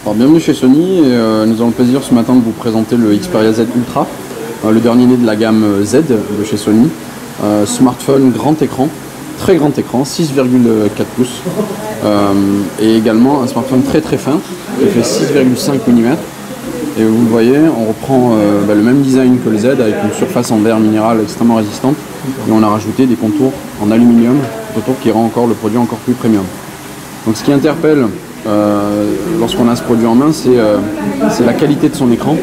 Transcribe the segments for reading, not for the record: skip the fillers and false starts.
Alors, bienvenue chez Sony, et, nous avons le plaisir ce matin de vous présenter le Xperia Z Ultra, le dernier né de la gamme Z de chez Sony. Smartphone grand écran, très grand écran, 6,4 pouces, et également un smartphone très fin qui fait 6,5 mm. Et vous le voyez, on reprend le même design que le Z avec une surface en verre minéral extrêmement résistante, et on a rajouté des contours en aluminium, contours qui rend encore le produit encore plus premium. Donc ce qui interpelle lorsqu'on a ce produit en main, c'est la qualité de son écran.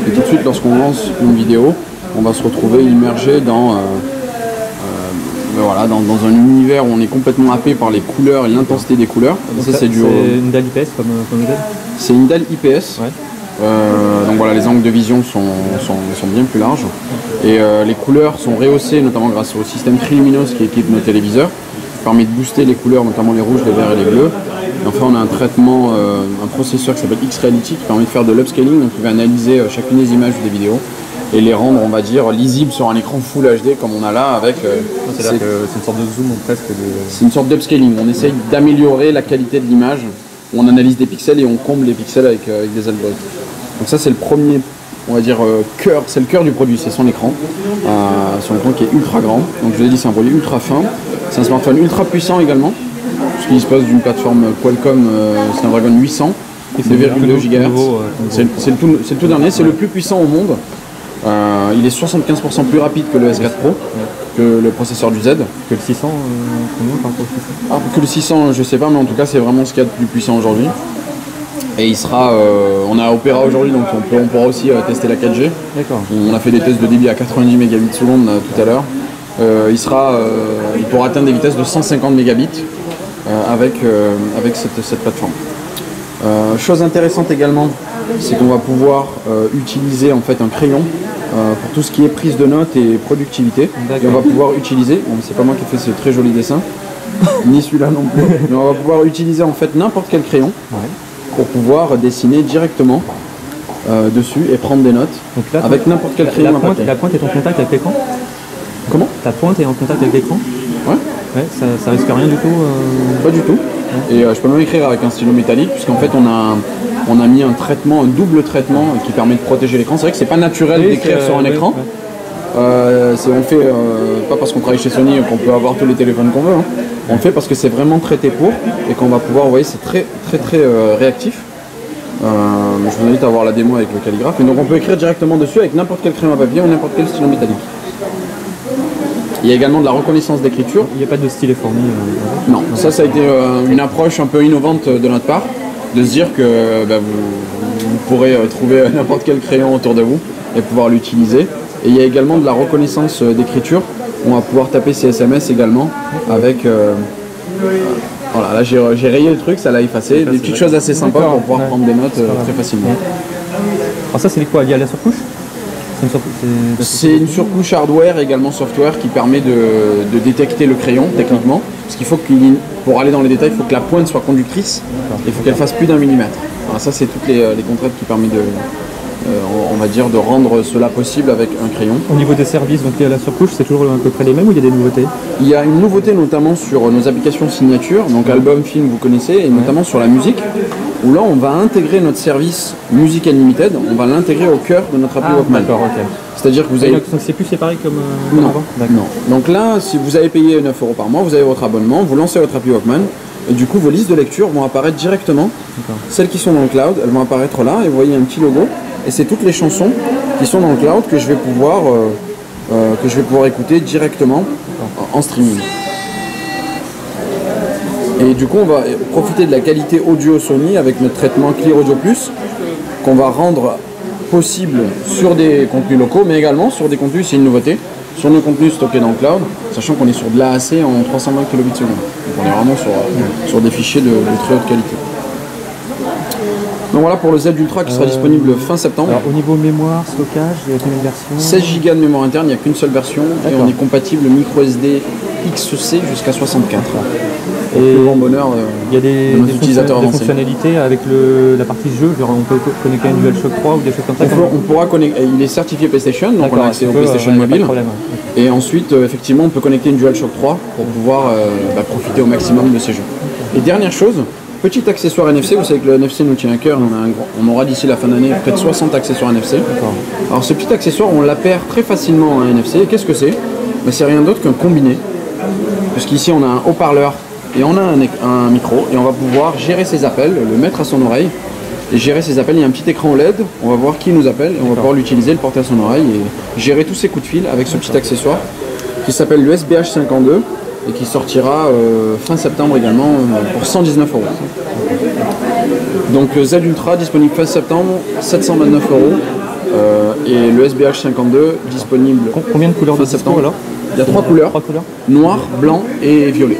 Et tout de suite, lorsqu'on lance une vidéo, on va se retrouver immergé dans un univers où on est complètement happé par les couleurs et l'intensité des couleurs. C'est une dalle IPS comme modèle. C'est une dalle IPS. Ouais. Donc voilà, les angles de vision sont bien plus larges. Et les couleurs sont rehaussées, notamment grâce au système Triluminos qui équipe nos téléviseurs, qui permet de booster les couleurs, notamment les rouges, les verts et les bleus. Et enfin, on a un traitement, un processeur qui s'appelle X-Reality qui permet de faire de l'upscaling, donc il va analyser chacune des images ou des vidéos et les rendre, on va dire, lisibles sur un écran Full HD comme on a là avec... C'est-à-dire que c'est une sorte de zoom presque. C'est une sorte d'upscaling, on essaye d'améliorer la qualité de l'image, on analyse des pixels et on comble les pixels avec des algorithmes. Donc ça c'est le premier, on va dire, cœur, c'est le cœur du produit, c'est son écran qui est ultra grand. Donc je vous ai dit, c'est un produit ultra fin, c'est un smartphone ultra puissant également, puisqu'il dispose d'une plateforme Qualcomm Snapdragon 800, 2,2 GHz. C'est le tout dernier, c'est le plus puissant au monde. Il est 75% plus rapide que le S4 Pro, que le processeur du Z. Que le 600, combien par rapport au 600 Que le 600, je sais pas, mais en tout cas c'est vraiment ce qu'il y a de plus puissant aujourd'hui. Et il sera, on a Opera aujourd'hui, donc on pourra aussi tester la 4G. D'accord. On a fait des tests de débit à 90 mégabits seconde tout à l'heure. Il pourra atteindre des vitesses de 150 mégabits avec cette plateforme. Chose intéressante également, c'est qu'on va pouvoir utiliser en fait un crayon pour tout ce qui est prise de notes et productivité. Et on va pouvoir utiliser, bon, c'est pas moi qui ai fait ce très joli dessin, ni celui-là non plus, mais on va pouvoir utiliser en fait n'importe quel crayon. Ouais. Pour pouvoir dessiner directement dessus et prendre des notes. Donc là, avec n'importe quel crayon. La pointe est en contact avec l'écran? Comment? Ta pointe est en contact avec l'écran? Ouais. Ça risque rien du tout Pas du tout. Ouais. Et je peux même écrire avec un stylo métallique, puisqu'en fait on a mis un double traitement qui permet de protéger l'écran. C'est vrai que c'est pas naturel d'écrire sur un écran. On le fait pas parce qu'on travaille chez Sony qu'on peut avoir tous les téléphones qu'on veut. Hein. On le fait parce que c'est vraiment traité pour et qu'on va pouvoir, vous voyez, c'est très réactif. Je vous invite à voir la démo avec le calligraphe. Et donc on peut écrire directement dessus avec n'importe quel crayon à papier ou n'importe quel stylo métallique. Il y a également de la reconnaissance d'écriture. Il n'y a pas de stylet fourni Non, ça a été une approche un peu innovante de notre part, de se dire que vous pourrez trouver n'importe quel crayon autour de vous et pouvoir l'utiliser. Et il y a également de la reconnaissance d'écriture. On va pouvoir taper ses SMS également avec... voilà, là j'ai rayé le truc, ça l'a effacé. Des petites choses assez sympas pour pouvoir prendre des notes très facilement. Alors ça c'est quoi? Il y a la surcouche? C'est une surcouche hardware et également software qui permet de détecter le crayon techniquement. Parce qu'il faut pour aller dans les détails, il faut que la pointe soit conductrice et il faut qu'elle fasse plus d'1 mm. Alors ça c'est toutes les contraintes qui permettent on va dire de rendre cela possible avec un crayon. Au niveau des services, donc la surcouche, c'est toujours à peu près les mêmes ou il y a des nouveautés? Il y a une nouveauté notamment sur nos applications signature, donc album, film, vous connaissez, et notamment sur la musique, où là on va intégrer notre service Music Unlimited, on va l'intégrer au cœur de notre appli Walkman. D'accord, ok. C'est-à-dire que vous avez... Donc c'est plus séparé comme... Non. Donc là, si vous avez payé 9 € par mois, vous avez votre abonnement, vous lancez votre appli Walkman, et du coup vos listes de lecture vont apparaître directement. Celles qui sont dans le cloud, elles vont apparaître là, et vous voyez un petit logo. Et c'est toutes les chansons qui sont dans le cloud que je vais pouvoir écouter directement en streaming. Et du coup, on va profiter de la qualité audio Sony avec notre traitement Clear Audio Plus qu'on va rendre possible sur des contenus locaux, mais également sur des contenus, c'est une nouveauté, sur nos contenus stockés dans le cloud, sachant qu'on est sur de l'AAC en 320 kbps. Donc on est vraiment sur des fichiers de très haute qualité. Donc voilà pour le Z Ultra qui sera disponible fin septembre. Alors, au niveau mémoire, stockage, il y a combien de versions? 16 Go de mémoire interne, il n'y a qu'une seule version et on est compatible micro SD XC jusqu'à 64. Et le grand bonheur il y a des fonctionnalités avec la partie jeu, genre on peut connecter un DualShock 3 ou des choses comme ça. On pourra connecter, il est certifié PlayStation, donc on a accès au PlayStation Mobile. Et ensuite, effectivement, on peut connecter une DualShock 3 pour pouvoir profiter au maximum de ces jeux. Et dernière chose, petit accessoire NFC, vous savez que le NFC nous tient à cœur, on aura d'ici la fin d'année près de 60 accessoires NFC. Alors ce petit accessoire, on la perd très facilement en NFC. Qu'est-ce que c'est? C'est rien d'autre qu'un combiné, puisqu'ici on a un haut-parleur et on a un micro, et on va pouvoir gérer ses appels, le mettre à son oreille, et gérer ses appels. Il y a un petit écran LED, on va voir qui nous appelle, et on va pouvoir l'utiliser, le porter à son oreille, et gérer tous ses coups de fil avec ce petit accessoire, qui s'appelle le SBH52, et qui sortira fin septembre également pour 119 €. Donc le Z Ultra disponible fin septembre, 729 €, et le SBH52 disponible combien de couleurs de septembre alors? Il y a 3 couleurs, noir, blanc et violet.